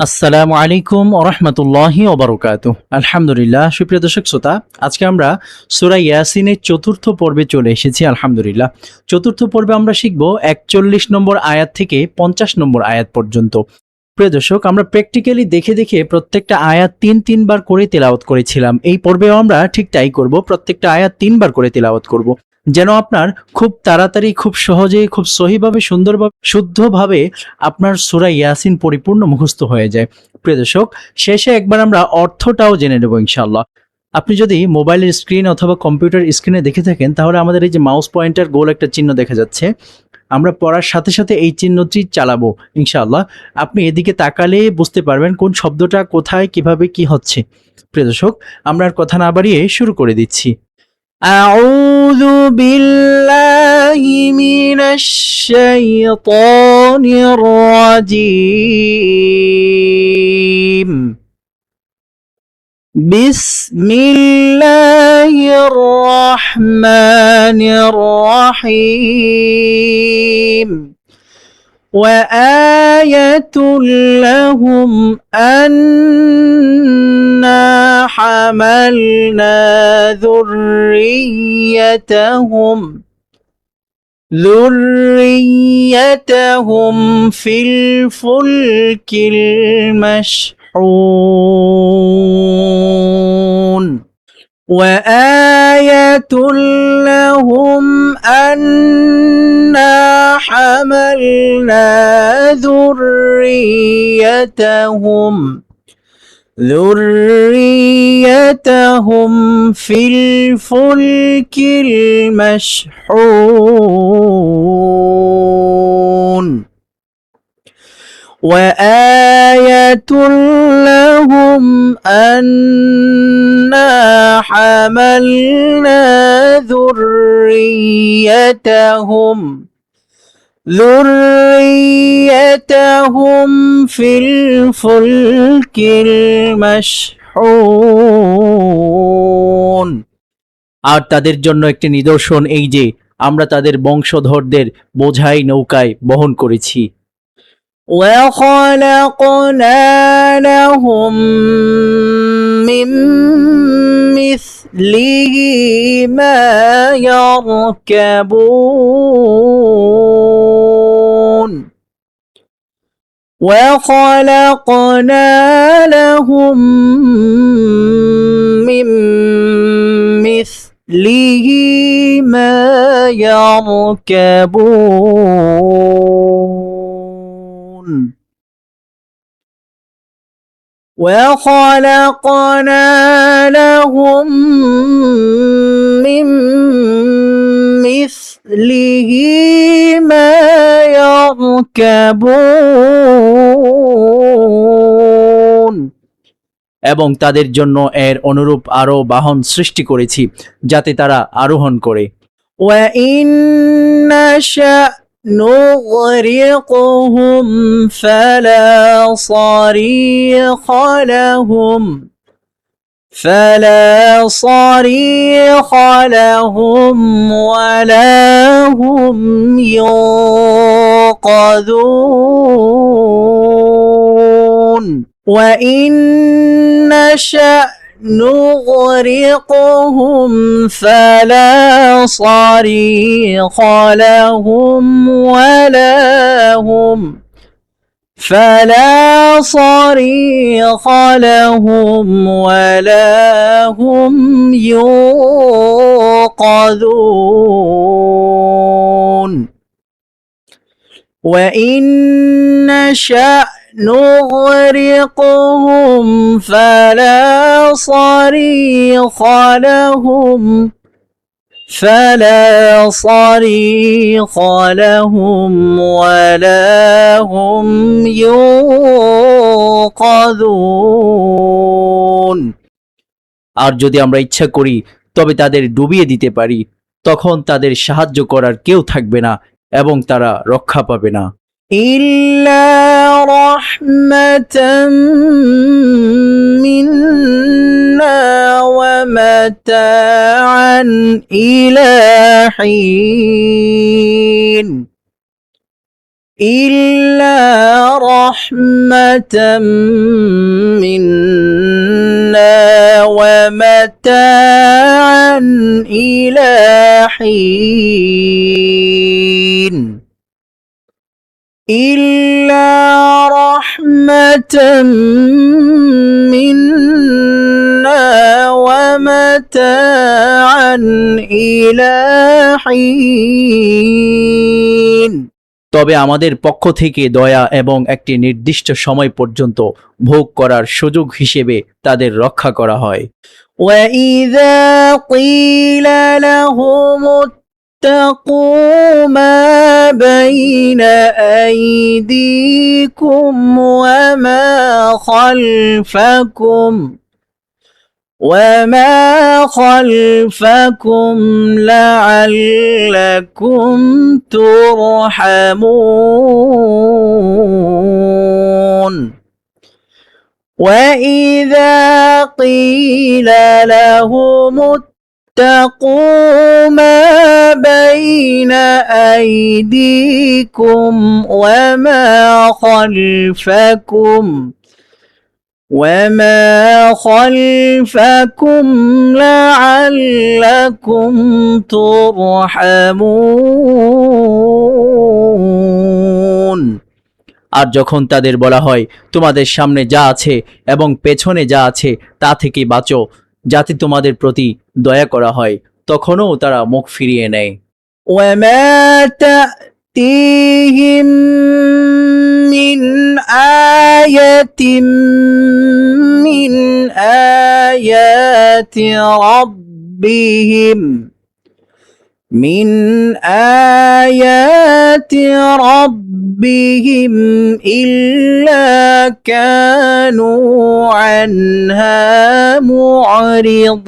আসসালামু আলাইকুম ওরহমতুল্লাহি ওবরকাতুহ। আলহামদুলিল্লাহ, সুপ্রিয় দর্শক শ্রোতা, আজকে আমরা সূরা ইয়াসিনের চতুর্থ পর্বে চলে এসেছি। আলহামদুলিল্লাহ, চতুর্থ পর্বে আমরা শিখব 41 নম্বর আয়াত থেকে 50 নম্বর আয়াত পর্যন্ত। প্রিয় দর্শক, আমরা প্র্যাকটিক্যালি দেখে দেখে প্রত্যেকটা আয়াত তিনবার করে তেলাওয়াত করেছিলাম। এই পর্বেও আমরা ঠিক তাই করব, প্রত্যেকটা আয়াত তিনবার করে তেলাওয়াত করব, যেন আপনার খুব তাড়াতাড়ি, খুব সহজে, খুব সহিভাবে, সুন্দরভাবে, শুদ্ধভাবে আপনার সূরা ইয়াসিন পরিপূর্ণ মুখস্থ হয়ে যায়। প্রিয় দর্শক, শেষে একবার আমরা অর্থটাও জেনে নেব ইনশাআল্লাহ। আপনি যদি মোবাইলের স্ক্রিন অথবা কম্পিউটার স্ক্রিনে দেখে থাকেন, তাহলে আমাদের এই যে মাউস পয়েন্টার গোল একটা চিহ্ন দেখা যাচ্ছে, আমরা পড়ার সাথে সাথে এই চিহ্নটি চালাবো ইনশাআল্লাহ। আপনি এদিকে তাকালে বুঝতে পারবেন কোন শব্দটা কোথায়, কিভাবে, কি হচ্ছে। প্রিয় দর্শক, আমরা আর কথা না বাড়িয়ে শুরু করে দিচ্ছি। আউযু বিল্লাহি মিনাশ শাইতানির রাজিম। বিসমিল্লাহির রহমানির রহিম। وآية لهم أنا حملنا ذريتهم في الفلك المشحون. وآية لهم أنا حملنا ذريتهم في الفلك المشحون. وآية لهم أنا حملنا ذريتهم في الفلك المشحون. আর তাদের জন্য একটি নিদর্শন এই যে আমরা তাদের বংশধরদের বোঝাই নৌকায় বহন করেছি। وخلقنا لهم من مثله ما يركبون. وخلقنا لهم من مثله ما يركبون. وخلقنا لهم من مثله ما يركبون. এবং তাদের জন্য এর অনুরূপ আরো বাহন সৃষ্টি করেছি যাতে তারা আরোহণ করে। وَإِن نَّشَأْ نُغْرِقْهُمْ فَلَا صَرِيخَ لَهُمْ وَلَا هُمْ يُنقَذُونَ. وَإِن نَّشَأْ نُغْرِقْهُمْ فَلَا صَرِيخَ لَهُمْ ولا هم ينقذون. وإن نشأ نغرقهم فلا صريخ لهم ولا هم ينقذون. আর যদি আমরা ইচ্ছা করি তবে তাদের ডুবিয়ে দিতে পারি, তখন তাদের সাহায্য করার কেউ থাকবে না এবং তারা রক্ষা পাবে না। ইল্লা রাহমাতাম মিন্না ওয়া মাতাআন ইলা হিন. إلا رحمة منا ومتاعا إلى حين إلا رحمة منا ومتاعا إلى حين তবে আমাদের পক্ষ থেকে দয়া এবং একটি নির্দিষ্ট সময় পর্যন্ত ভোগ করার সুযোগ হিসেবে তাদের রক্ষা করা হয় وَإِذَا قِيلَ لَهُمُ اتَّقُوا مَا بَيْنَ أَيْدِيكُمْ وما خلفكم لعلكم ترحمون وإذا قيل لهم اتقوا ما بين أيديكم وما خلفكم لعلكم ترحمون আর যখন তাদের বলা হয় তোমাদের সামনে যা আছে এবং পেছনে যা আছে তা থেকে বাঁচো যাতে তোমাদের প্রতি দয়া করা হয় তখনও তারা মুখ ফিরিয়ে নেয় وما تأتيهم من آية من آيات ربهم إلا كانوا عنها معرضين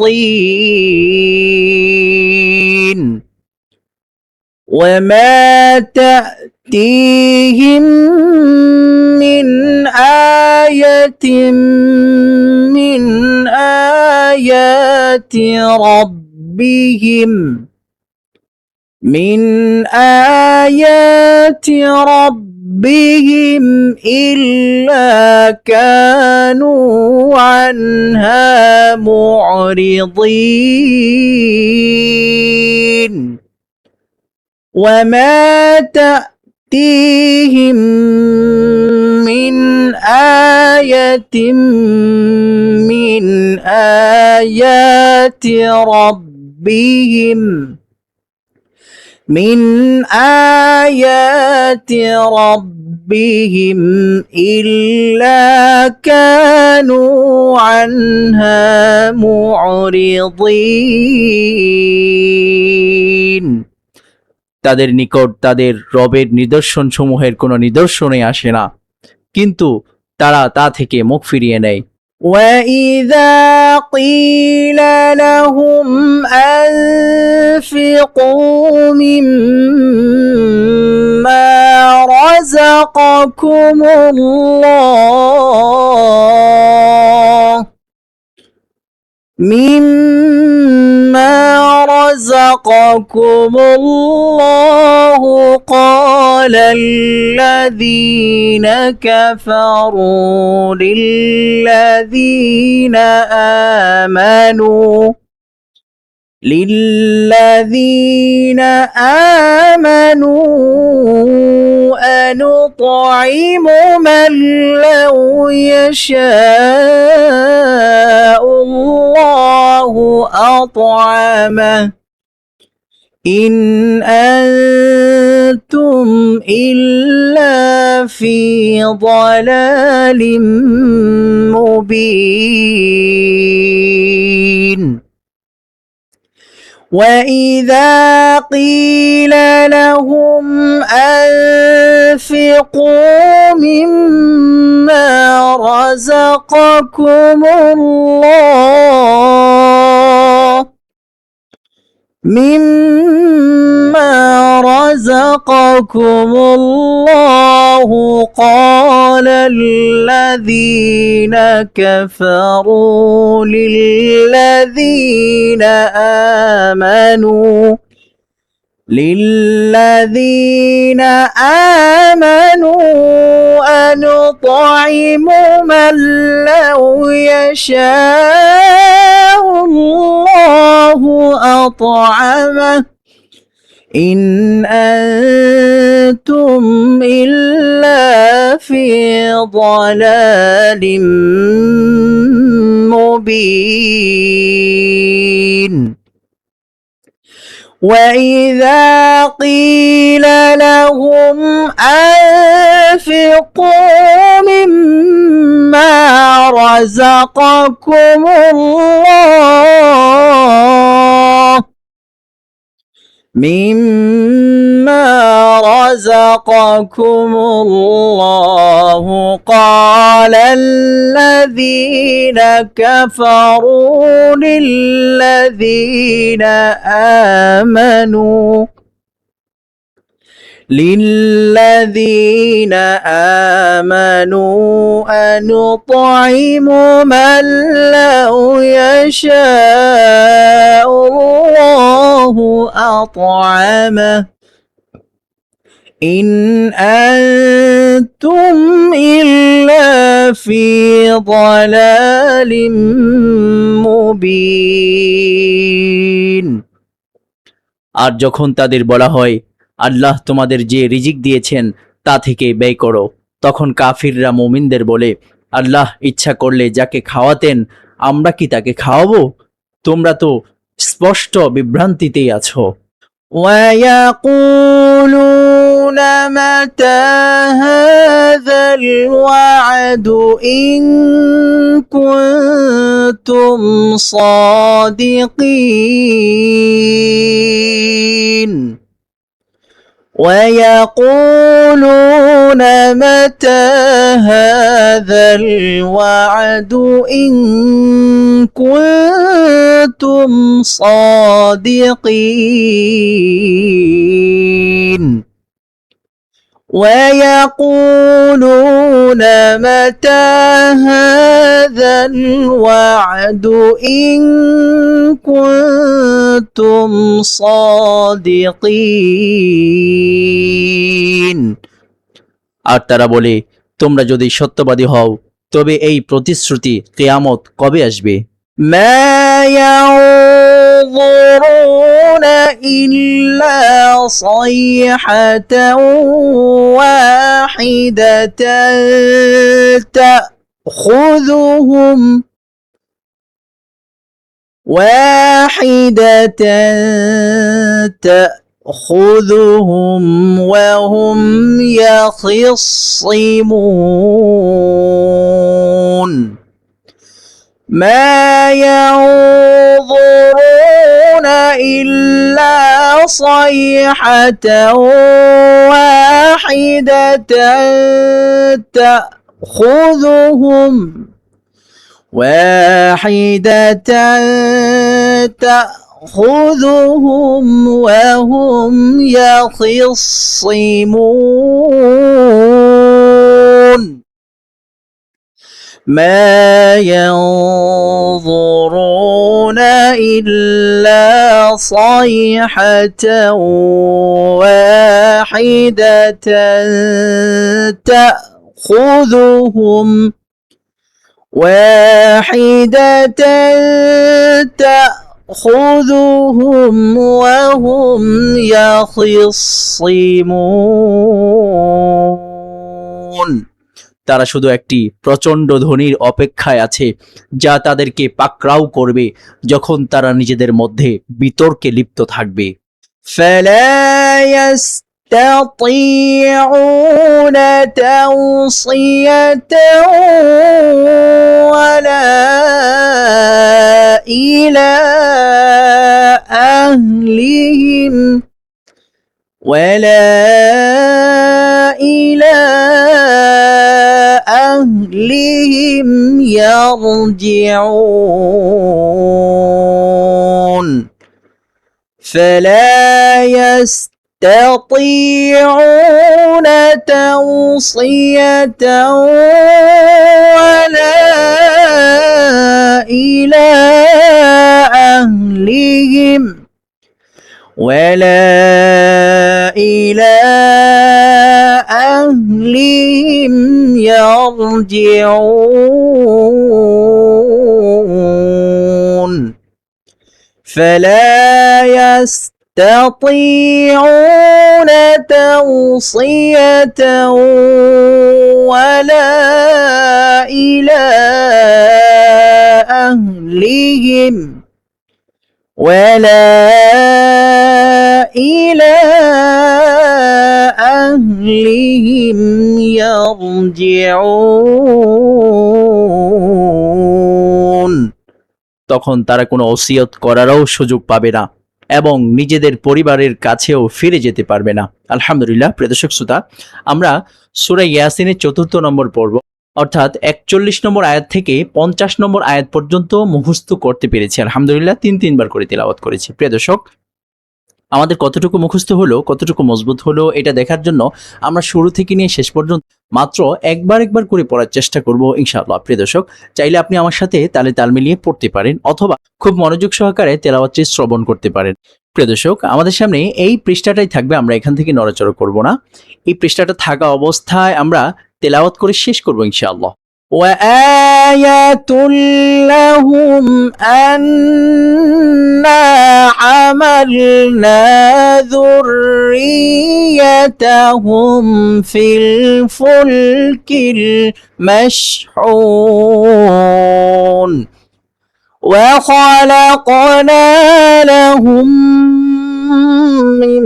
وما تأتيهم من آية من آيات ربهم إلا كانوا عنها معرضين وما تأتيهم من آية من آيات ربهم إلا كانوا عنها معرضين তাদের নিকট তাদের রবের নিদর্শন সমূহের কোনো নিদর্শনই আসে না কিন্তু তারা তা থেকে মুখ ফিরিয়ে নেয় وَإِذَا قِيلَ لَهُمْ أَنفِقُوا مِمَّا رَزَقَكُمُ اللَّهُ قال الذين كفروا للذين آمنوا أنطعم من لو يشاء الله أطعمه إن أنتم إلا في ضلال مبين وَإِذَا قِيلَ لَهُمْ أَنفِقُوا مِمَّا رَزَقَكُمُ اللَّهُ قَالَ الَّذِينَ كَفَرُوا لِلَّذِينَ للذين آمنوا أن نطعم من لو يشاء الله أطعمه إن أنتم إلا في ضلال مبين وإذا قيل لهم أنفقوا مما رزقكم الله قال الذين كفروا للذين آمنوا أنطعم من لو يشاء الله أطعمه إن أنتم إلا في ضلال মুবিন। আর যখন তাদের বলা হয় আল্লাহ তোমাদের যে রিজিক দিয়েছেন তা থেকে ব্যয় করো, তখন কাফিররা মুমিনদের বলে, আল্লাহ ইচ্ছা করলে যাকে খাওয়াতেন আমরা কি তাকে খাওয়াবো? তোমরা তো স্পষ্ট বিভ্রান্তিতেই আছো। ويقولون متى هذا الوعد إن كنتم صادقين ويقولون متى هذا الوعد إن كنتم صادقين ويقولون متى هذا الوعد إن كنتم صادقين আর তারা বলে, তোমরা যদি সত্যবাদী হও তবে এই প্রতিশ্রুতি কিয়ামত কবে আসবে? মা ينظرون إلا صيحة واحدة تأخذهم وهم يخصمون ما ينظرون إلا صيحة واحدة تأخذهم وهم يخصمون ما ينظرون إلا صيحة واحدة تأخذهم وهم يخصمون তারা শুধু একটি প্রচণ্ড ধ্বনির অপেক্ষায় আছে যা তাদেরকে পাকড়াও করবে যখন তারা নিজেদের মধ্যে বিতর্কে লিপ্ত থাকবে। فلا يستطيعون توصية ولا إلى أهلهم يرجعون فلا يستطيعون توصية ولا إلى أهلهم ولا يرجعون فلا يستطيعون توصية ولا إلى أهلهم يرجعون তখন তারা কোনো ওসিয়ত করারও সুযোগ পাবে না এবং নিজেদের পরিবারের কাছেও ফিরে যেতে পারবে না। আলহামদুলিল্লাহ, প্রিয় দর্শক শ্রোতা, আমরা সূরা ইয়াসিনের ৪র্থ নম্বর পর্ব অর্থাৎ ৪১ নম্বর আয়াত থেকে ৫০ নম্বর আয়াত পর্যন্ত মুখস্থ করতে পেরেছি। আলহামদুলিল্লাহ, তিনবার করে তিলাওয়াত করেছি। প্রিয় দর্শক, আমাদের কতটুকু মুখস্থ হলো, কতটুকু মজবুত হলো, এটা দেখার জন্য আমরা শুরু থেকে নিয়ে শেষ পর্যন্ত মাত্র একবার করে পড়ার চেষ্টা করব ইনশাআল্লাহ। প্রিয় দর্শক, চাইলে আপনি আমার সাথে তালে তাল মিলিয়ে পড়তে পারেন অথবা খুব মনোযোগ সহকারে তেলাওয়াতটি শ্রবণ করতে পারেন। প্রিয় দর্শক, আমাদের সামনে এই পৃষ্ঠাটাই থাকবে, আমরা এখান থেকে নড়াচড়া করব না। এই পৃষ্ঠাটা থাকা অবস্থায় আমরা তেলাওয়াত করে শেষ করব ইনশাআল্লাহ। وآية لهم أنا حملنا ذريتهم في الفلك المشحون وخلقنا لهم من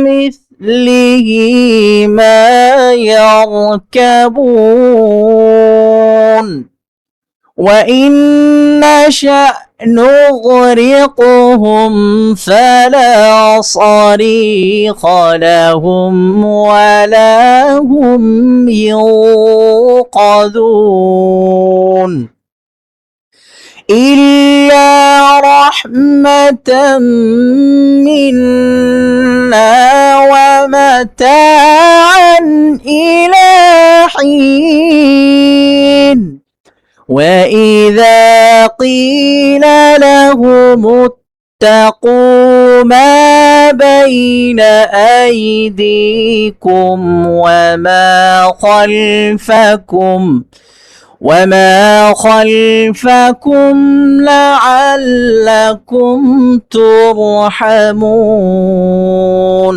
مثله ما يركبون وإن نشأ نغرقهم فلا صريخ لهم ولا هم ينقذون إلا رحمة منا ومتاعا إلى حين وإذا قيل لهم اتقوا ما بين أيديكم وما خلفكم لعلكم ترحمون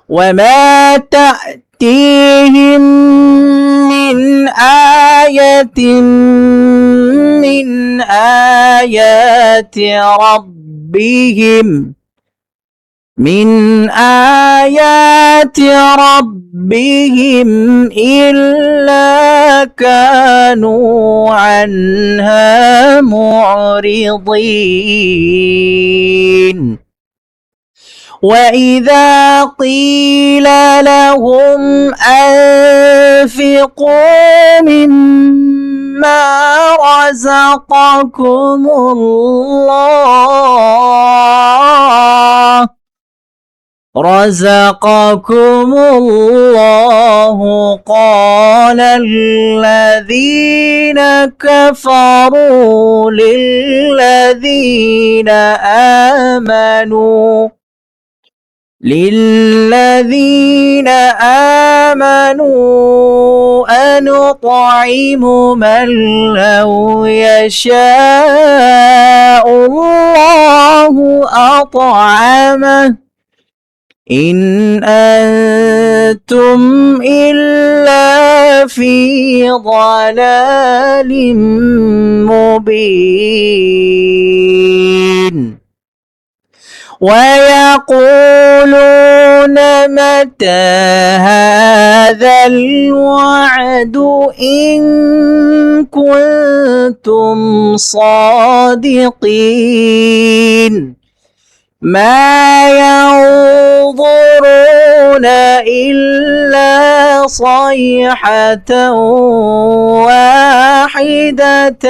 وما تأتيهم من آية من آيات ربهم إلا كانوا عنها معرضين وإذا قيل لهم أنفقوا مما رزقكم الله قال الذين كفروا للذين آمنوا أنطعم من لو يشاء الله أطعمه إن أنتم إلا في ضلال مبين ويقولون متى هذا الوعد إن كنتم صادقين ما ينظرون إلا صيحة واحدة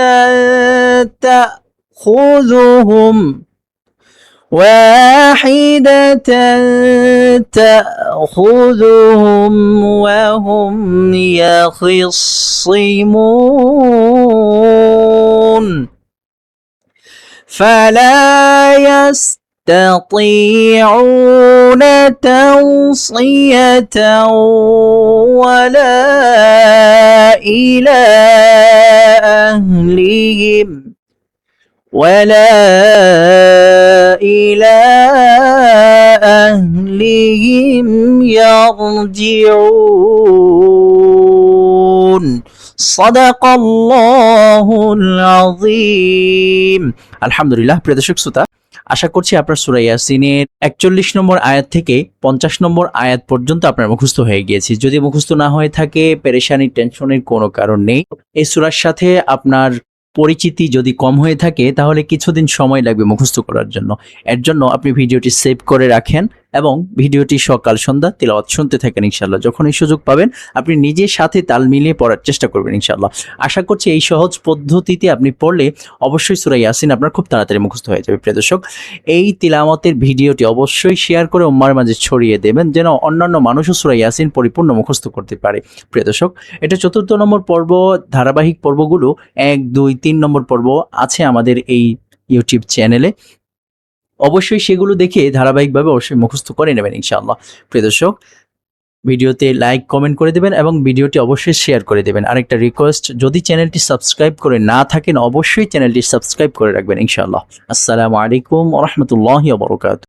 تأخذهم وهم يخصمون فلا يستطيعون توصية ولا إلى أهلهم ولا إلى أهلهم يرجعون صدق الله العظيم আলহামদুলিল্লাহ প্রিয় দর্শক শ্রোতা, আশা করছি আপনার সূরা ইয়াসিনের 41 নম্বর আয়াত থেকে 50 নম্বর আয়াত পর্যন্ত আপনার মুখস্থ হয়ে গিয়েছে। যদি মুখস্থ না হয়ে থাকে, পেরেশানি টেনশনের কোনো কারণ নেই। এই সূরার সাথে আপনার পরিচিতি যদি কম হয়ে থাকে তাহলে কিছুদিন সময় লাগবে মুখস্থ করার জন্য। এর জন্য আপনি ভিডিওটি সেভ করে রাখেন এবং ভিডিওটি সকাল সন্ধ্যা তিলাওয়াত শুনতে থাকেন ইনশাআল্লাহ। যখনই সুযোগ পাবেন আপনি নিজের সাথে তাল মিলিয়ে পড়ার চেষ্টা করবেন ইনশাআল্লাহ। আশা করছি এই সহজ পদ্ধতিতে আপনি পড়লে অবশ্যই সূরা ইয়াসিন আপনার খুব তাড়াতাড়ি মুখস্থ হয়ে যাবে। প্রিয় দর্শক, এই তিলাওয়াতের ভিডিওটি অবশ্যই শেয়ার করে উম্মার মাঝে ছড়িয়ে দেবেন যেন অন্যান্য মানুষও সূরা ইয়াসিন পরিপূর্ণ মুখস্থ করতে পারে। প্রিয় দর্শক, এটা 4র্থ নম্বর পর্ব। ধারাবাহিক পর্বগুলো 1, 2, 3 নম্বর পর্ব আছে আমাদের এই ইউটিউব চ্যানেলে। অবশ্যই সেগুলো দেখে ধারাবাহিকভাবে অবশ্যই মুখস্থ করে নেবেন ইনশাআল্লাহ। প্রিয় দর্শক, ভিডিওতে লাইক কমেন্ট করে দেবেন এবং ভিডিওটি অবশ্যই শেয়ার করে দেবেন। আরেকটা রিকোয়েস্ট, যদি চ্যানেলটি সাবস্ক্রাইব করে না থাকেন অবশ্যই চ্যানেলটি সাবস্ক্রাইব করে রাখবেন ইনশাআল্লাহ। আসসালামু আলাইকুম ওয়া রাহমাতুল্লাহি ওয়া বারাকাতুহু।